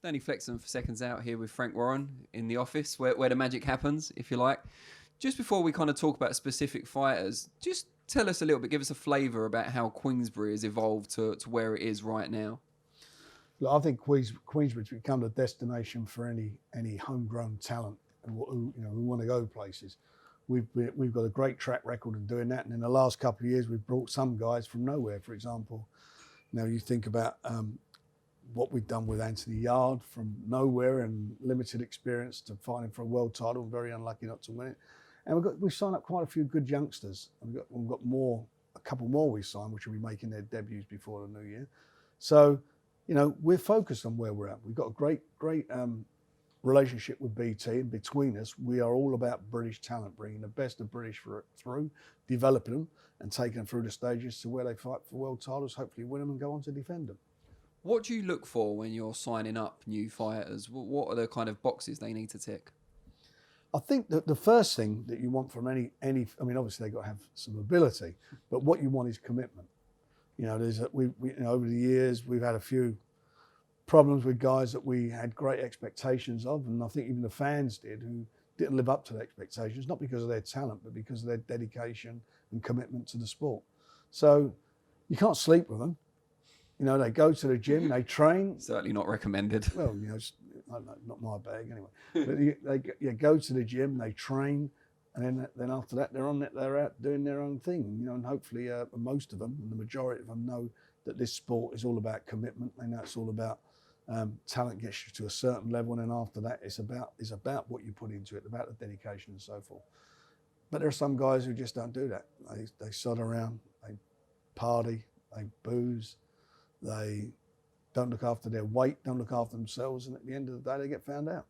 Danny Flexon for Seconds Out here with Frank Warren in the office where the magic happens, if you like. Just before we kind of talk about specific fighters, just tell us a little bit, give us a flavour about how Queensbury has evolved to where it is right now. Look, I think Queensbury's become a destination for any homegrown talent who want to go places. We've got a great track record of doing that, and in the last couple of years, we've brought some guys from nowhere. For example, you think about what we've done with Anthony Yard from nowhere and limited experience to fighting for a world title, very unlucky not to win it. And we've signed up quite a few good youngsters. We've got a couple more we signed, which will be making their debuts before the new year. So, we're focused on where we're at. We've got a great relationship with BT, and between us, we are all about British talent, bringing the best of British through, developing them, and taking them through the stages to where they fight for world titles, hopefully win them and go on to defend them. What do you look for when you're signing up new fighters? What are the kind of boxes they need to tick? I think that the first thing that you want from any, obviously they've got to have some ability, but what you want is commitment. Over the years, we've had a few problems with guys that we had great expectations of, and I think even the fans did, who didn't live up to the expectations, not because of their talent, but because of their dedication and commitment to the sport. So you can't sleep with them. They go to the gym, they train. Certainly not recommended. Well, not my bag anyway. But they go to the gym, they train, and then after that they're out doing their own thing. And hopefully most of them, and the majority of them, know that this sport is all about commitment. They know it's all about talent gets you to a certain level, and then after that it's about what you put into it, about the dedication and so forth. But there are some guys who just don't do that. They sod around, they party, they booze, they don't look after their weight, don't look after themselves, and at the end of the day, they get found out.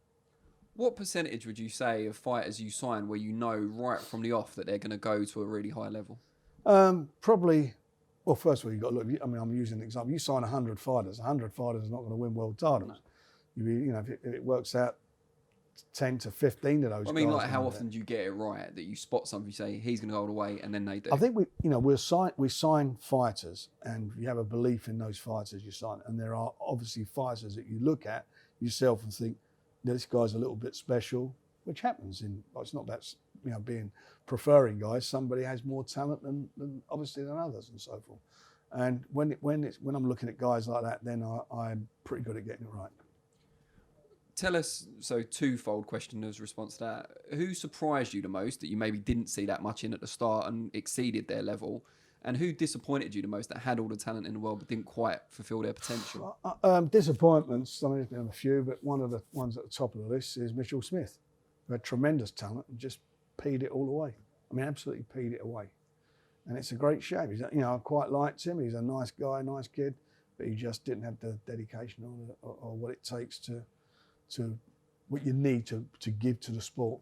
What percentage would you say of fighters you sign where you know right from the off that they're going to go to a really high level? Probably, well, first of all, you've got to look, I'm using an example. You sign 100 fighters. 100 fighters are not going to win world titles. No. If it works out 10 to 15 of those guys. How often do you get it right that you spot something, you say, he's going to go all the way, and then they do? I think we sign fighters, and you have a belief in those fighters you sign. And there are obviously fighters that you look at yourself and think, this guy's a little bit special, which happens it's not that, being preferring guys. Somebody has more talent than others and so forth. And when I'm looking at guys like that, then I'm pretty good at getting it right. Tell us, so twofold question as response to that. Who surprised you the most that you maybe didn't see that much in at the start and exceeded their level? And who disappointed you the most that had all the talent in the world but didn't quite fulfill their potential? Disappointments, there's been a few, but one of the ones at the top of the list is Mitchell Smith, who had tremendous talent and just peed it all away. Absolutely peed it away. And it's a great shame. I quite liked him. He's a nice guy, nice kid, but he just didn't have the dedication or what it takes to what you need to give to the sport,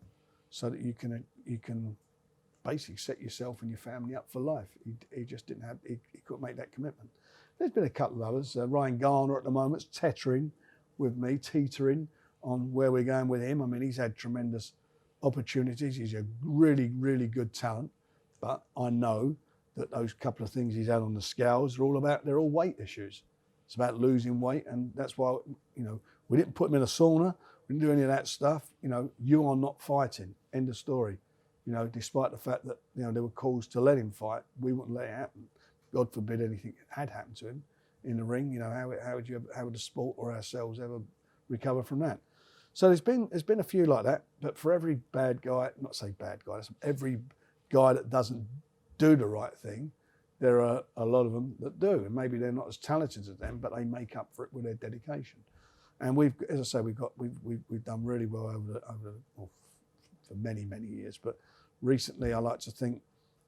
so that you can basically set yourself and your family up for life. He just didn't have. He couldn't make that commitment. There's been a couple of others. Ryan Garner at the moment's teetering on where we're going with him. He's had tremendous opportunities. He's a really, really good talent, but I know that those couple of things he's had on the scales they're all weight issues. It's about losing weight, and that's why we didn't put him in a sauna. We didn't do any of that stuff. You are not fighting. End of story. Despite the fact that there were calls to let him fight, we wouldn't let it happen. God forbid anything had happened to him in the ring. How would the sport or ourselves ever recover from that? So there's been a few like that. But for every bad guy, not say bad guy, every guy that doesn't do the right thing, there are a lot of them that do, and maybe they're not as talented as them, but they make up for it with their dedication. And we've done really well for many years. But recently, I like to think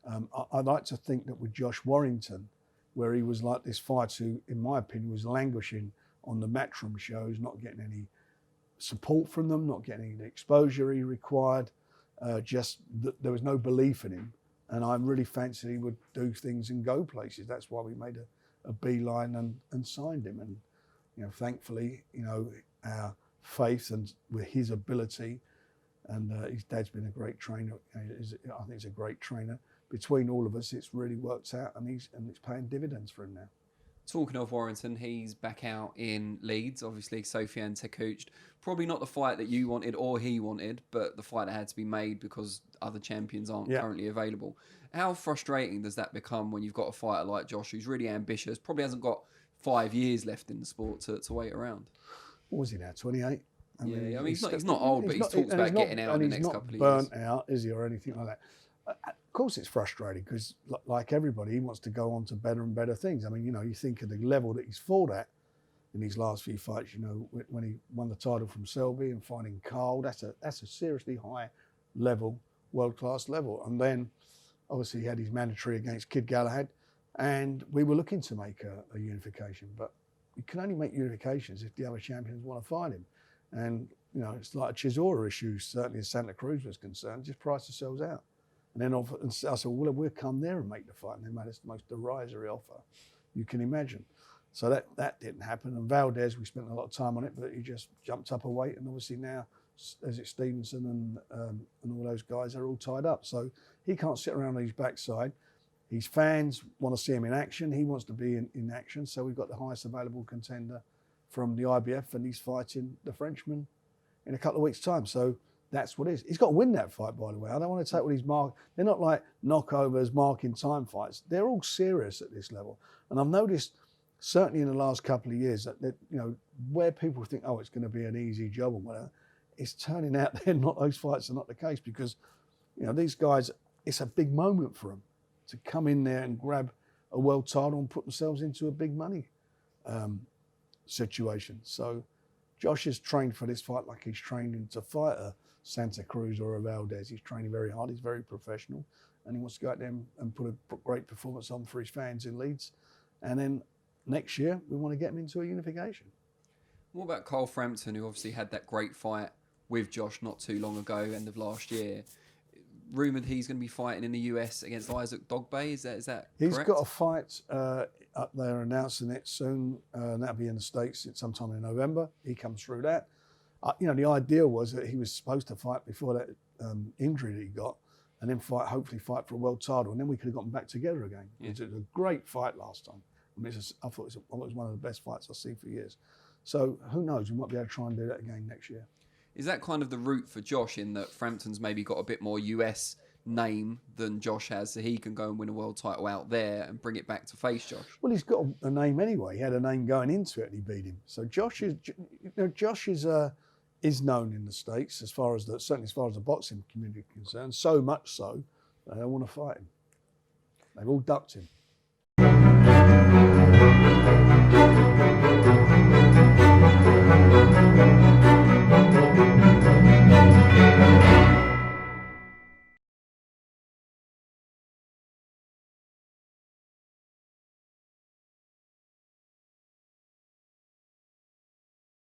that with Josh Warrington, where he was like this fighter who, in my opinion, was languishing on the Matchroom shows, not getting any support from them, not getting any exposure he required. There was no belief in him. And I really fancied he would do things and go places. That's why we made a beeline and signed him. And thankfully, our faith and with his ability, and his dad's been a great trainer. I think he's a great trainer. Between all of us, it's really worked out, and it's paying dividends for him now. Talking of Warrington, he's back out in Leeds. Obviously, Sofiane Tekoucht. Probably not the fight that you wanted or he wanted, but the fight that had to be made because other champions aren't currently available. How frustrating does that become when you've got a fighter like Josh who's really ambitious, probably hasn't got 5 years left in the sport to wait around? What was he now, 28? I mean, he's not old, but he's talked about getting out in the next couple of years. He's not burnt out, is he, or anything like that? Of course it's frustrating because, like everybody, he wants to go on to better and better things. I mean, you think of the level that he's fought at in these last few fights. When he won the title from Selby and fighting Carl, that's a seriously high level, world-class level. And then, obviously, he had his mandatory against Kid Galahad, and we were looking to make a unification. But you can only make unifications if the other champions want to fight him. And, it's like a Chisora issue, certainly as Santa Cruz was concerned, just price yourselves out. And then I said, well, we'll come there and make the fight. And they made us the most derisory offer you can imagine. So that didn't happen. And Valdez, we spent a lot of time on it, but he just jumped up a weight. And obviously now, as it's Stevenson and all those guys, they're all tied up. So he can't sit around on his backside. His fans want to see him in action. He wants to be in action. So we've got the highest available contender from the IBF, and he's fighting the Frenchman in a couple of weeks' time. So that's what it is. He's got to win that fight, by the way. I don't want to take what he's marked. They're not like knockovers, marking time fights. They're all serious at this level. And I've noticed, certainly in the last couple of years, that where people think, oh, it's going to be an easy job or whatever, it's turning out those fights are not the case because, these guys, it's a big moment for them to come in there and grab a world title and put themselves into a big money situation. So Josh has trained for this fight like he's trained to fight a Santa Cruz or a Valdez. He's training very hard. He's very professional, and he wants to go out there and put a great performance on for his fans in Leeds. And then next year, we want to get him into a unification. What about Carl Frampton, who obviously had that great fight with Josh not too long ago, end of last year? Rumoured he's going to be fighting in the US against Isaac Dogbay. Is that He's correct? got a fight up there, announcing it soon. And that'll be in the States sometime in November. He comes through that. The idea was that he was supposed to fight before that injury that he got, and then hopefully fight for a world title, and then we could have gotten back together again. Yeah. It was a great fight last time. I mean, I thought it was one of the best fights I've seen for years. So who knows? We might be able to try and do that again next year. Is that kind of the route for Josh, in that Frampton's maybe got a bit more US name than Josh has, so he can go and win a world title out there and bring it back to face Josh? Well, he's got a name anyway. He had a name going into it, and he beat him. So Josh is known in the States certainly as far as the boxing community is concerned. So much so they don't want to fight him. They've all ducked him.